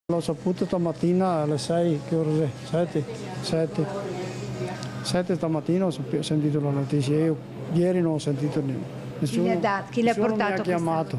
L'ho saputo stamattina alle 6, che ore? 7? 7 stamattina ho sentito la notizia, io ieri non ho sentito nessuno. Chi le ha portato mi ha chiamato.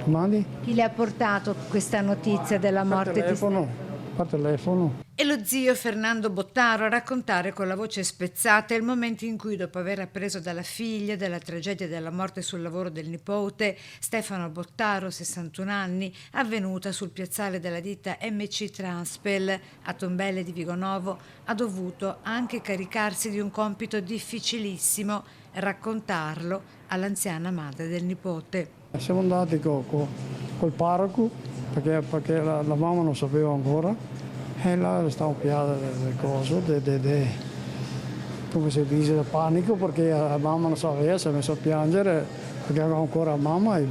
Domandi? Chi le ha portato questa notizia della morte di Stefano? Per telefono. E lo zio Fernando Bottaro a raccontare con la voce spezzata il momento in cui, dopo aver appreso dalla figlia della tragedia della morte sul lavoro del nipote Stefano Bottaro, 61 anni, avvenuta sul piazzale della ditta MC Transpel a Tombelle di Vigonovo, ha dovuto anche caricarsi di un compito difficilissimo: raccontarlo all'anziana madre del nipote. Siamo andati col parroco perché la mamma non sapeva ancora. E là stavamo piate le cose, come si dice, del panico, perché la mamma non sapeva, si è messa a piangere perché aveva ancora la mamma.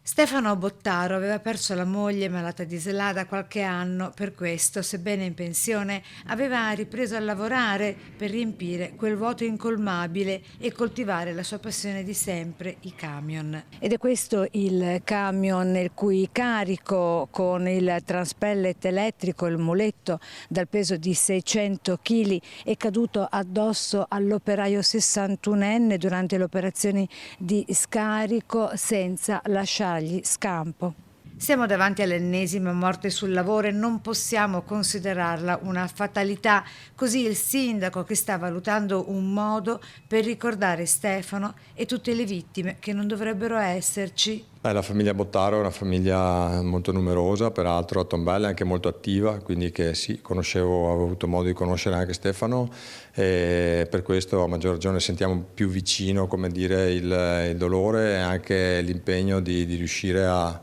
Stefano Bottaro aveva perso la moglie malata di SLA da qualche anno, per questo, sebbene in pensione, aveva ripreso a lavorare per riempire quel vuoto incolmabile e coltivare la sua passione di sempre, i camion. Ed è questo il camion il cui carico con il transpellet elettrico, il muletto dal peso di 600 kg, è caduto addosso all'operaio 61enne durante le operazioni di scarico senza lasciargli scampo. Siamo davanti all'ennesima morte sul lavoro e non possiamo considerarla una fatalità. Così il sindaco, che sta valutando un modo per ricordare Stefano e tutte le vittime che non dovrebbero esserci. La famiglia Bottaro è una famiglia molto numerosa, peraltro a Tombelle anche molto attiva, quindi che sì, avevo avuto modo di conoscere anche Stefano, e per questo a maggior ragione sentiamo più vicino, come dire, il dolore e anche l'impegno di riuscire a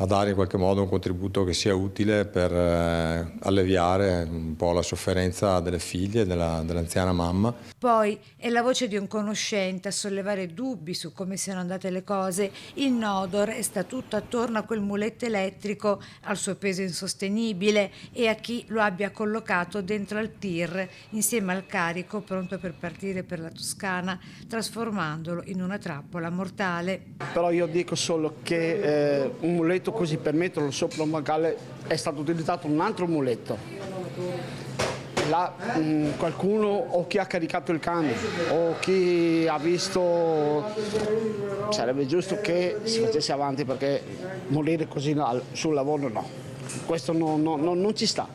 dare in qualche modo un contributo che sia utile per alleviare un po' la sofferenza delle figlie, dell'anziana mamma. Poi è la voce di un conoscente a sollevare dubbi su come siano andate le cose. Il nodo resta tutto attorno a quel muletto elettrico, al suo peso insostenibile e a chi lo abbia collocato dentro al tir insieme al carico pronto per partire per la Toscana, trasformandolo in una trappola mortale. Però io dico solo che un muletto così per metterlo sopra un bancale è stato utilizzato un altro muletto. Là qualcuno o chi ha caricato il camion o chi ha visto, sarebbe giusto che si facesse avanti, perché morire così sul lavoro no, questo non ci sta.